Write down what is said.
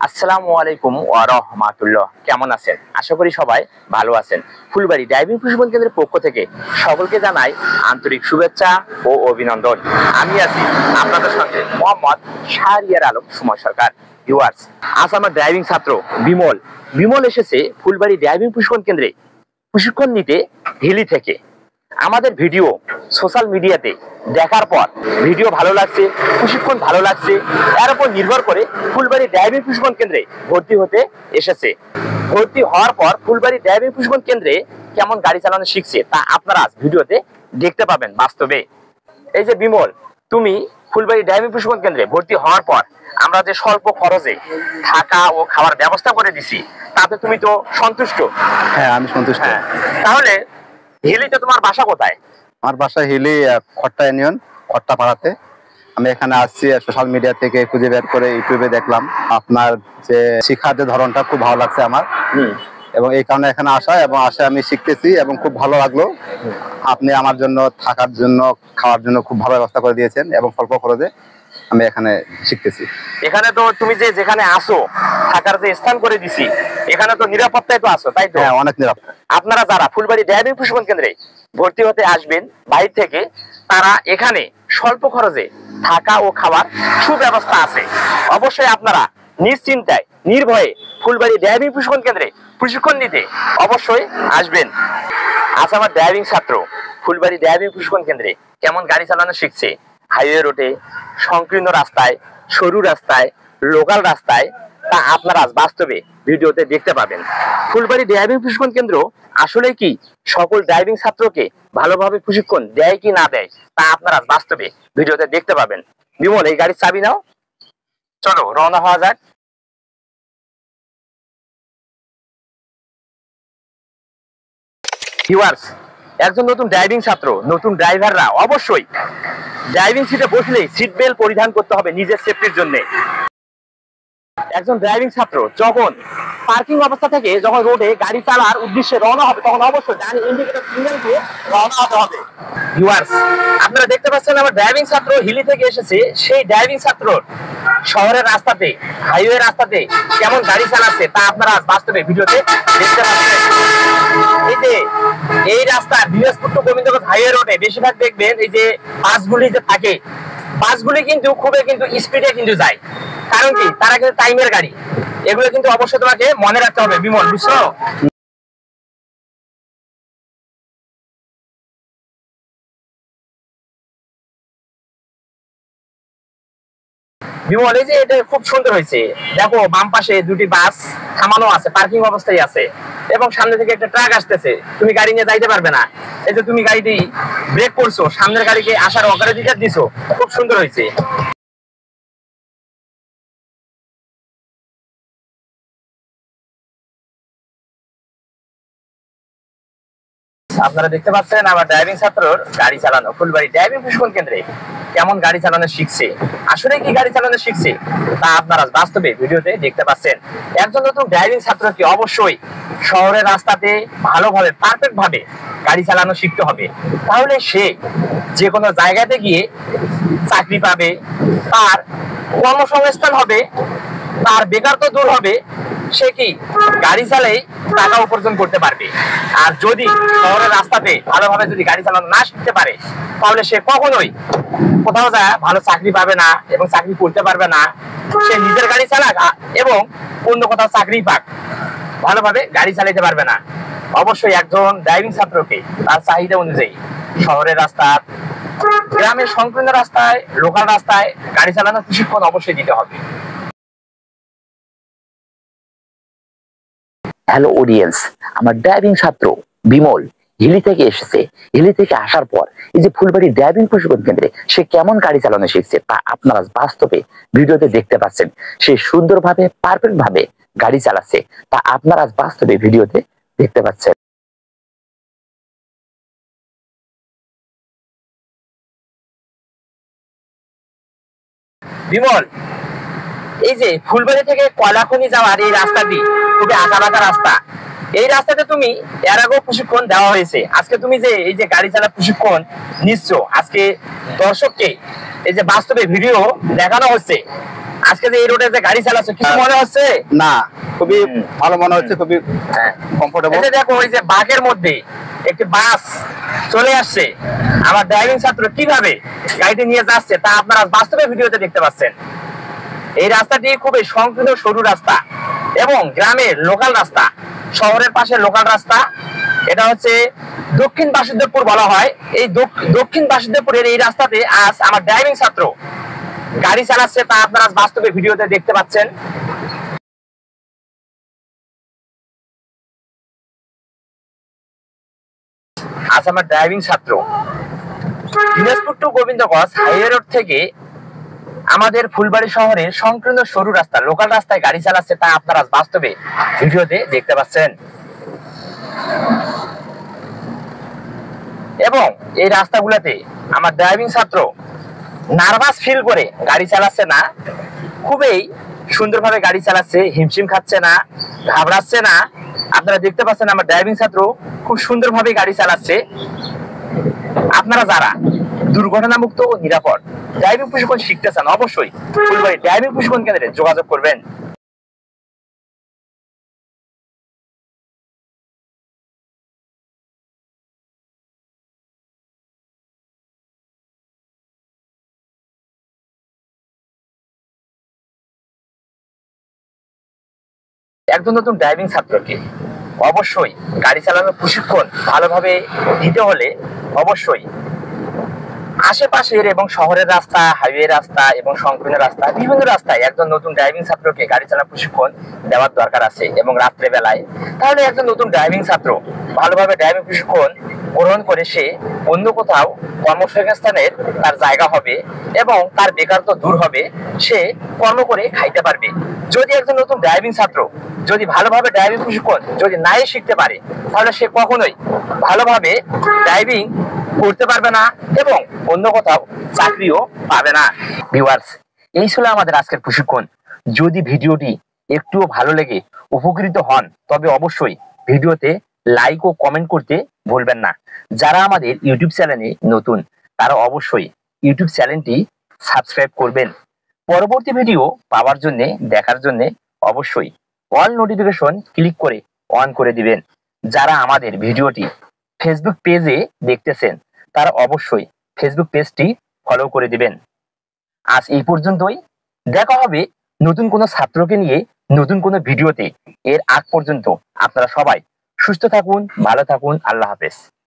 আসসালামু আলাইকুম ওয়া রাহমাতুল্লাহ। কেমন আছেন? আশা করি সবাই ভালো আছেন। ফুলবাড়ী ড্রাইভিং প্রশিক্ষণ কেন্দ্রের পক্ষ থেকে সকলকে জানাই আন্তরিক শুভেচ্ছা ও অভিনন্দন। আমি আছি আপনাদের সঙ্গে মোহাম্মদ শাহরিয়ার আলম সুমন সরকার। ভিউয়ার্স, আজ আমার ড্রাইভিং ছাত্র বিমল এসেছে ফুলবাড়ী ড্রাইভিং প্রশিক্ষণ কেন্দ্রে প্রশিক্ষণ নিতে হিলি থেকে। আমাদের ভিডিও সোশ্যাল মিডিয়াতে দেখার পর ভিডিও ভালো লাগছে, প্রশিক্ষণ ভালো লাগছে, এর উপর নির্ভর করে ফুলবাড়ী ড্রাইভিং প্রশিক্ষণ কেন্দ্রে ভর্তি হতে এসেছে। ভর্তি হওয়ার পর ফুলবাড়ী ড্রাইভিং প্রশিক্ষণ কেন্দ্রে কেমন গাড়ি চালানো শিখছে তা আপনারা আজ ভিডিওতে দেখতে পাবেন বাস্তবে। এই যে বিমল, তুমি ফুলবাড়ী ড্রাইভিং প্রশিক্ষণ কেন্দ্রে ভর্তি হওয়ার পর আমরা যে স্বল্প খরচে থাকা ও খাওয়ার ব্যবস্থা করে দিছি, তাতে তুমি তো সন্তুষ্ট? হ্যাঁ, আমি সন্তুষ্ট। তাহলে হিলিতে তোমার বাসা কোথায়? আমার বাসা হিলি খট্টা ইউনিয়ন, খট্টা পাড়াতে। আমি এখানে আসছি সোশ্যাল মিডিয়া থেকে খুঁজে বের করে ইউটিউবে দেখলাম আপনার যে শিক্ষার যে ধরনটা খুব ভালো লাগছে আমার, এবং এই কারণে এখানে আসা এবং আসে আমি শিখতেছি এবং খুব ভালো লাগলো। আপনি আমার জন্য থাকার জন্য খাওয়ার জন্য খুব ভালো ব্যবস্থা করে দিয়েছেন এবং স্বল্প খরচে আমি এখানে শিখতেছি। এখানে তো তুমি যে যেখানে আসো থাকার যে স্থান করে দিছি, এখানে তো নিরাপত্তায় তো আসো, তাই তো? হ্যাঁ, অনেক নিরাপত্তা। আপনারা যারা ফুলবাড়ী ড্রাইভিং প্রশিক্ষণ কেন্দ্রে ভর্তি হতে আসবেন বাইরে থেকে, তারা এখানে স্বল্প খরচে থাকা ও খাওয়ার সুব্যবস্থা আছে। অবশ্যই আপনারা নিশ্চিন্তায় নির্ভয়ে ফুলবাড়ী ড্রাইভিং প্রশিক্ষণ কেন্দ্রে প্রশিক্ষণ নিতে অবশ্যই আসবেন। আজ আমার ড্রাইভিং ছাত্র ফুলবাড়ী ড্রাইভিং প্রশিক্ষণ কেন্দ্রে কেমন গাড়ি চালানো শিখছে, হাইওয়ে রোডে, সংকীর্ণ রাস্তায়, সরু রাস্তায়, লোকাল রাস্তায়, তা আপনারা আজ বাস্তবে ভিডিওতে দেখতে পাবেন। ফুলবাড়ী ড্রাইভিং প্রশিক্ষণ কেন্দ্র আসলে কি সকল ড্রাইভিং ছাত্রকে ভালোভাবে প্রশিক্ষণ দেয় কি না দেয়, তা আপনারা আজ বাস্তবে ভিডিওতে দেখতে পাবেন। বিমল, এই গাড়ির চাবি নাও, চলো রওনা হওয়া যাক। ভিউয়ার্স, একজন নতুন ড্রাইভিং ছাত্র, নতুন ড্রাইভাররা অবশ্যই ড্রাইভিং সিটে বসলে সিট বেল্ট পরিধান করতে হবে নিজের সেফটির জন্য। একজন ড্রাইভিং ছাত্র যখন পার্কিং অবস্থা থেকে যখন রোডে গাড়ি চালার উদ্দেশ্যে রওনা হবে, তখন অবশ্যই ডান ইন্ডিকেটর সিগন্যাল দিয়ে রওনা হতে হবে। ভিউয়ার্স, আপনারা দেখতে পাচ্ছেন আমার ড্রাইভিং ছাত্র হিলি থেকে এসেছে। সেই ড্রাইভিং ছাত্র শহরের রাস্তাতে, হাইওয়ে রাস্তাতে কেমন গাড়ি চালাচ্ছে তা আপনারা বাস্তবে ভিডিওতে দেখতে পাচ্ছেন। এই যে এই রাস্তা দিনাজপুর টু গোবিন্দগঞ্জ হাইওয়ে রোডে বেশিরভাগ দেখবেন এই যে বাসগুলি যে থাকে, বাসগুলি কিন্তু খুবই কিন্তু স্পিডে কিন্তু যায়। কারণ কি? তারা কিন্তু টাইমের গাড়ি। এগুলো কিন্তু অবশ্যই তোমাকে মনে রাখতে হবে বিমল, বুঝছো? বিমল, এই যে এটা খুব সুন্দর হয়েছে। দেখো, বাম পাশে দুটি বাস থামানো আছে, পার্কিং অবস্থায় আছে, এবং সামনে থেকে একটা ট্রাক আসতেছে। তুমি গাড়ি নিয়ে যাইতে পারবে না। এই যে তুমি গাড়িটি ব্রেক করছো, সামনের গাড়িকে আসার অগ্রাধিকার দিছো, খুব সুন্দর হয়েছে। আপনারা দেখতে পাচ্ছেন আমার ড্রাইভিং ছাত্রর গাড়ি চালানো ফুলবাড়ী ড্রাইভিং প্রশিক্ষণ কেন্দ্রে কেমন গাড়ি চালানো শিখছে। আসলে কি গাড়ি চালানো শিখছে তা আপনারা বাস্তবে ভিডিওতে দেখতে পাচ্ছেন। একজন নতুন ড্রাইভিং ছাত্রকে অবশ্যই শহরের রাস্তাতে ভালোভাবে, পারফেক্ট ভাবে গাড়ি চালানো শিখতে হবে। তাহলে সে যে কোনো জায়গাতে গিয়ে চাকরি পাবে, তার কর্মসংস্থান হবে, তার বেকার তো দূর হবে, সে কি গাড়ি চালাই টাকা উপার্জন করতে পারবে। আর যদি শহরের রাস্তাতে ভালোভাবে যদি গাড়ি চালানো না শিখতে পারে, তাহলে সে কখনোই কোথাও যায় ভালো চাকরি পাবে না এবং চাকরি করতে পারবে না। সে নিজের গাড়ি চালাক এবং অন্য কোথাও চাকরি পাক, ভালোভাবে গাড়ি চালাতে পারবে না। অবশ্যই একজন ড্রাইভিং ছাত্রকে তার চাহিদা অনুযায়ী শহরের রাস্তা, গ্রামের সংকীর্ণ রাস্তায়, লোকাল রাস্তায় গাড়ি চালানোর প্রশিক্ষণ অবশ্যই দিতে হবে। হ্যালো অডিয়েন্স, আমার ড্রাইভিং ছাত্র বিমল হিলি থেকে এসেছে। হিলি থেকে আসার পর এই যে ফুলবাড়ী ড্রাইভিং প্রশিক্ষণ কেন্দ্রে সে কেমন গাড়ি চালানো শিখছে তা আপনারা বাস্তবে ভিডিওতে দেখতে পাচ্ছেন। সে সুন্দরভাবে, পারফেক্ট ভাবে গাড়ি চালাচ্ছে, তা আপনারা বাস্তবে ভিডিওতে দেখতে পাচ্ছেন। বিমল, এই যে ফুলবাড়ী থেকে কয়লাখনি যাওয়ার এই রাস্তাটি খুবই আঁকাবাঁকা রাস্তা। এই রাস্তাতে তুমি এর আগেও প্রশিক্ষণ দেওয়া হয়েছে। আজকে তুমি যে এই যে গাড়ি চালা প্রশিক্ষণ নিচ্ছ, আজকে দর্শককে এই যে বাস্তবে ভিডিও দেখানো হচ্ছে, আজকে যে এই রোডে যে গাড়ি চালাচ্ছ কিছু মনে হচ্ছে না, খুবই ভালো মনে হচ্ছে, খুবই কমফোর্টেবল। দেখো ওই যে বাঘের মধ্যে একটি বাস চলে আসছে, আমার ড্রাইভিং ছাত্র কিভাবে গাড়িটি নিয়ে যাচ্ছে তা আপনারা বাস্তবে ভিডিওতে দেখতে পাচ্ছেন। এই রাস্তাটি খুবই সংকীর্ণ সরু রাস্তা এবং গ্রামের লোকাল রাস্তা, শহরের পাশে লোকাল রাস্তা। এটা হচ্ছে দক্ষিণ বাসুদেবপুর বলা হয়। এই দক্ষিণ বাসুদেবপুরের এই রাস্তাতে আজ আমার ড্রাইভিং ছাত্র গাড়ি চালাচ্ছে, তা আপনারা বাস্তবে ভিডিওতে দেখতে পাচ্ছেন। আজ আমার ড্রাইভিং ছাত্র Dinajpur to Gobindaganj highway road থেকে আমাদের ফুলবাড়ি শহরের সংকীর্ণ সরু রাস্তা লোকাল রাস্তায় গাড়ি চালাচ্ছে, তা আপনারা বাস্তবে ভিডিওতে দেখতে পাচ্ছেন। এবং এই রাস্তাগুলোতে আমার ড্রাইভিং ছাত্র নার্ভাস ফিল করে গাড়ি চালাচ্ছে না, খুবই সুন্দরভাবে গাড়ি চালাচ্ছে, হিমশিম খাচ্ছে না, ঘাবড়াচ্ছে না। আপনারা দেখতে পাচ্ছেন আমার ড্রাইভিং ছাত্র খুব সুন্দরভাবে গাড়ি চালাচ্ছে। আপনারা যারা দুর্ঘটনা মুক্ত ও নিরাপদ ড্রাইভিং প্রশিক্ষণ শিখতে চান অবশ্যই ফুলবাড়ি ড্রাইভিং প্রশিক্ষণ কেন্দ্রে যোগাযোগ করবেন। একজন নতুন ড্রাইভিং ছাত্রকে অবশ্যই গাড়ি চালানোর প্রশিক্ষণ ভালোভাবে দিতে হলে অবশ্যই আশেপাশের এবং শহরের রাস্তা, হাইওয়ে রাস্তা এবং সংকীর্ণ রাস্তা, বিভিন্ন রাস্তায় একজন নতুন ড্রাইভিং ছাত্রকে গাড়ি চালানোর প্রশিক্ষণ দেওয়ার দরকার আছে এবং রাত্রে বেলায়। তাহলে একজন নতুন ড্রাইভিং ছাত্র ভালোভাবে ড্রাইভিং প্রশিক্ষণ গ্রহণ করে সে অন্য কোথাও কর্মসংস্থানের তার জায়গা হবে এবং তার বেকারত্ব দূর হবে, সে কর্ম করে খাইতে পারবে। যদি একজন নতুন ড্রাইভিং ছাত্র যদি ভালোভাবে ড্রাইভিং প্রশিক্ষণ যদি নাই শিখতে পারে তাহলে সে কখনোই ভালোভাবে ড্রাইভিং করতে পারবে না এবং অন্য কোথাও চাকরিও পাবে না। ভিউয়ার্স, এই ছিল আমাদের আজকের প্রশিক্ষণ। যদি ভিডিওটি একটুও ভালো লেগে উপকৃত হন তবে অবশ্যই ভিডিওতে লাইক ও কমেন্ট করতে ভুলবেন না। যারা আমাদের ইউটিউব চ্যানেলে নতুন তারা অবশ্যই ইউটিউব চ্যানেলটি সাবস্ক্রাইব করবেন। পরবর্তী ভিডিও পাওয়ার জন্য দেখার জন্য অবশ্যই অল নোটিফিকেশন ক্লিক করে অন করে দিবেন। যারা আমাদের ভিডিওটি ফেসবুক পেজে দেখতেছেন তারা অবশ্যই ফেসবুক পেজটি ফলো করে দিবেন। আজ এই পর্যন্তই, দেখা হবে নতুন কোনো ছাত্রকে নিয়ে নতুন কোনো ভিডিওতে। এর আগ পর্যন্ত আপনারা সবাই সুস্থ থাকুন, ভালো থাকুন, আল্লাহ হাফেজ।